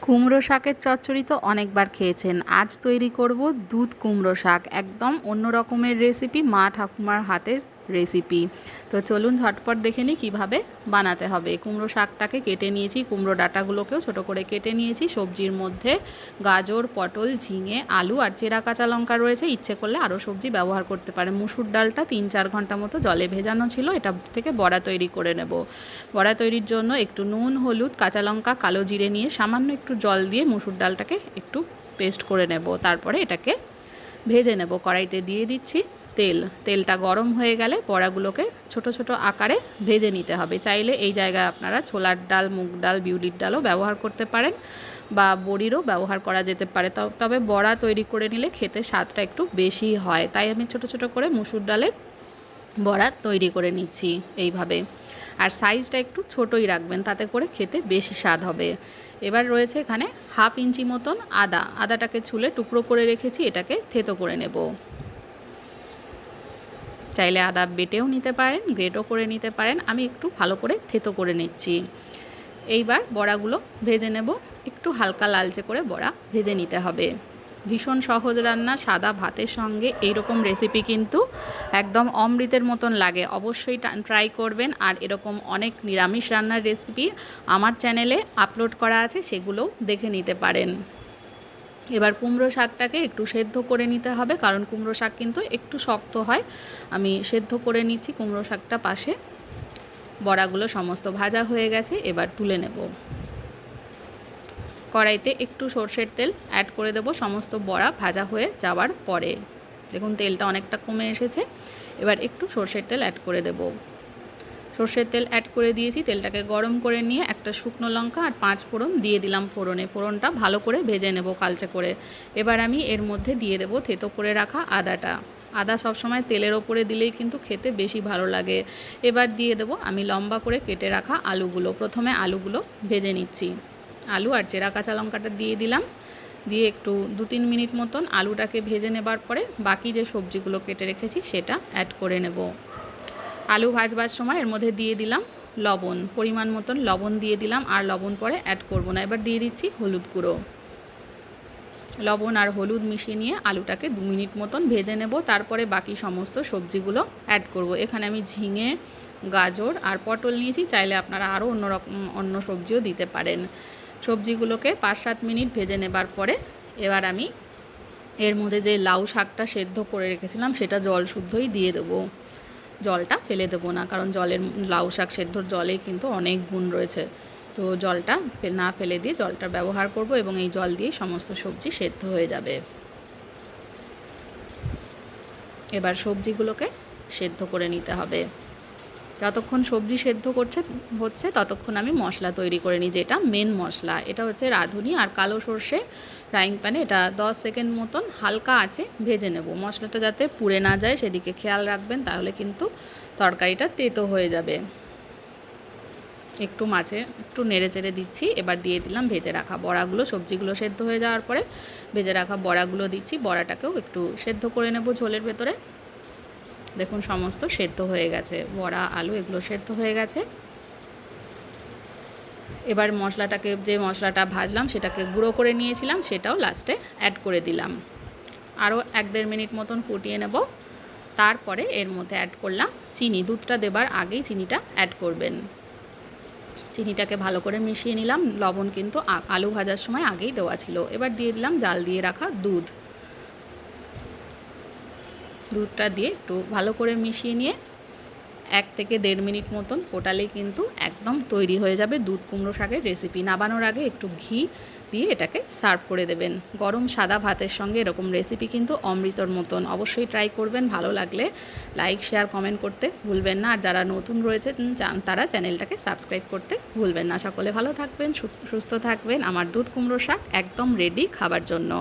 কুমড়ো শাকের চচ্চড়ি তো অনেকবার খেয়েছেন। আজ তৈরি করব দুধ কুমড়ো শাক, একদম অন্য রকমের রেসিপি, মা ঠাকুমার হাতের রেসিপি। তো চলুন ঝটপট দেখে নিই কীভাবে বানাতে হবে। কুমড়ো শাকটাকে কেটে নিয়েছি, কুমড়ো ডাঁটাগুলোকেও ছোট করে কেটে নিয়েছি। সবজির মধ্যে গাজর, পটল, ঝিঙে, আলু আর চেরা কাঁচা লঙ্কা রয়েছে। ইচ্ছে করলে আরও সবজি ব্যবহার করতে পারেন। মুসুর ডালটা 3-4 ঘন্টা মতো জলে ভেজানো ছিল, এটা থেকে বড়া তৈরি করে নেব। বড়া তৈরির জন্য একটু নুন, হলুদ, কাঁচা লঙ্কা, কালো জিরে নিয়ে সামান্য একটু জল দিয়ে মুসুর ডালটাকে একটু পেস্ট করে নেব। তারপরে এটাকে ভেজে নেব। কড়াইতে দিয়ে দিচ্ছি তেলটা গরম হয়ে গেলে বড়াগুলোকে ছোট ছোট আকারে ভেজে নিতে হবে। চাইলে এই জায়গায় আপনারা ছোলার ডাল, মুগ ডাল, বিউলির ডালও ব্যবহার করতে পারেন বা বড়িরও ব্যবহার করা যেতে পারে। তবে বড়া তৈরি করে নিলে খেতে স্বাদটা একটু বেশি হয়, তাই আমি ছোট ছোট করে মুসুর ডালের বড়া তৈরি করে নিচ্ছি এইভাবে। আর সাইজটা একটু ছোটই রাখবেন, তাতে করে খেতে বেশি স্বাদ হবে। এবার রয়েছে এখানে 1/2 ইঞ্চি মতন আদাটাকে ছুলে টুকরো করে রেখেছি, এটাকে থেতো করে নেব। চাইলে আদা বেটেও নিতে পারেন, গ্রেটও করে নিতে পারেন। আমি একটু ভালো করে থেতো করে নিচ্ছি। এইবার বড়াগুলো ভেজে নেব। একটু হালকা লালচে করে বড়া ভেজে নিতে হবে। ভীষণ সহজ রান্না, সাদা ভাতের সঙ্গে এইরকম রেসিপি কিন্তু একদম অমৃতের মতন লাগে। অবশ্যই ট্রাই করবেন। আর এরকম অনেক নিরামিষ রান্নার রেসিপি আমার চ্যানেলে আপলোড করা আছে, সেগুলোও দেখে নিতে পারেন। এবার কুমড়ো শাকটাকে একটু সেদ্ধ করে নিতে হবে, কারণ কুমড়ো শাক কিন্তু একটু শক্ত হয়। আমি সেদ্ধ করে নিচ্ছি কুমড়ো শাকটা পাশে। বড়াগুলো সমস্ত ভাজা হয়ে গেছে, এবার তুলে নেব। কড়াইতে একটু সর্ষের তেল অ্যাড করে দেব সমস্ত বড়া ভাজা হয়ে যাওয়ার পরে। দেখুন তেলটা অনেকটা কমে এসেছে। এবার একটু সর্ষের তেল অ্যাড করে দেব। সর্ষের তেল অ্যাড করে দিয়েছি। তেলটাকে গরম করে নিয়ে একটা শুকনো লঙ্কা আর 5 ফোড়ন দিয়ে দিলাম ফোড়নে। ফোড়নটা ভালো করে ভেজে নেব কালচে করে। এবার আমি এর মধ্যে দিয়ে দেব থেতো করে রাখা আদাটা। আদা সবসময় তেলের ওপরে দিলেই কিন্তু খেতে বেশি ভালো লাগে। এবার দিয়ে দেব আমি লম্বা করে কেটে রাখা আলুগুলো। প্রথমে আলুগুলো ভেজে নিচ্ছি। আলু আর চেরা কাঁচা লঙ্কাটা দিয়ে দিলাম। দিয়ে একটু 2-3 মিনিট মতন আলুটাকে ভেজে নেবার পরে বাকি যে সবজিগুলো কেটে রেখেছি সেটা অ্যাড করে নেব। আলু ভাজবার সময় এর মধ্যে দিয়ে দিলাম লবণ, পরিমাণ মতন লবণ দিয়ে দিলাম। আর লবণ পরে অ্যাড করব না। এবার দিয়ে দিচ্ছি হলুদ গুঁড়ো। লবণ আর হলুদ মিশিয়ে নিয়ে আলুটাকে 2 মিনিট মতন ভেজে নেব। তারপরে বাকি সমস্ত সবজিগুলো অ্যাড করব। এখানে আমি ঝিঙে, গাজর আর পটল নিয়েছি, চাইলে আপনারা আরও অন্য সবজিও দিতে পারেন। সবজিগুলোকে 5-7 মিনিট ভেজে নেবার পরে এবার আমি এর মধ্যে যে লাউ শাকটা সেদ্ধ করে রেখেছিলাম সেটা জল শুদ্ধই দিয়ে দেবো। জলটা ফেলে দেবো না, কারণ লাউ শাক সেদ্ধর জলে কিন্তু অনেক গুণ রয়েছে। তো জলটা না ফেলে দিয়ে জলটা ব্যবহার করব এবং এই জল দিয়েই সমস্ত সবজি সেদ্ধ হয়ে যাবে। এবার সবজিগুলোকে সেদ্ধ করে নিতে হবে। যতক্ষণ সবজি সেদ্ধ হচ্ছে ততক্ষণ আমি মশলা তৈরি করে নিই, যেটা মেন মশলা। এটা হচ্ছে রাঁধুনি আর কালো সর্ষে ফ্রাইং প্যানে এটা 10 সেকেন্ড মতন হালকা আঁচে ভেজে নেব। মশলাটা যাতে পুড়ে না যায় সেদিকে খেয়াল রাখবেন, তাহলে কিন্তু তরকারিটা তেতো হয়ে যাবে। একটু মাঝে একটু নেড়ে চেড়ে দিচ্ছি। এবার দিয়ে দিলাম ভেজে রাখা বড়াগুলো। সবজিগুলো সেদ্ধ হয়ে যাওয়ার পরে ভেজে রাখা বড়াগুলো দিচ্ছি। বড়াটাকেও একটু সেদ্ধ করে নেব ঝোলের ভেতরে। দেখুন সমস্ত সেদ্ধ হয়ে গেছে, বড়া, আলু এগুলো সেদ্ধ হয়ে গেছে। এবার যে মশলাটা ভাজলাম সেটাকে গুঁড়ো করে নিয়েছিলাম সেটাও লাস্টে অ্যাড করে দিলাম। আরও 1-1.5 মিনিট মতন ফুটিয়ে নেব। তারপরে এর মধ্যে অ্যাড করলাম চিনি। দুধটা দেবার আগেই চিনিটা অ্যাড করবেন। চিনিটাকে ভালো করে মিশিয়ে নিলাম। লবণ কিন্তু আলু ভাজার সময় আগেই দেওয়া ছিল। এবার দিয়ে দিলাম জাল দিয়ে রাখা দুধটা দিয়ে একটু ভালো করে মিশিয়ে নিয়ে 1 থেকে 1.5 মিনিট মতন ফোটালেই কিন্তু একদম তৈরি হয়ে যাবে দুধ কুমড়ো শাকের রেসিপি। নামানোর আগে একটু ঘি দিয়ে এটাকে সার্ভ করে দেবেন। গরম সাদা ভাতের সঙ্গে এরকম রেসিপি কিন্তু অমৃতর মতন। অবশ্যই ট্রাই করবেন। ভালো লাগলে লাইক, শেয়ার, কমেন্ট করতে ভুলবেন না। আর যারা নতুন রয়েছেন তারা চ্যানেলটাকে সাবস্ক্রাইব করতে ভুলবেন না। সকলে ভালো থাকবেন, সুস্থ থাকবেন। আমার দুধ কুমড়ো শাক একদম রেডি খাবার জন্য।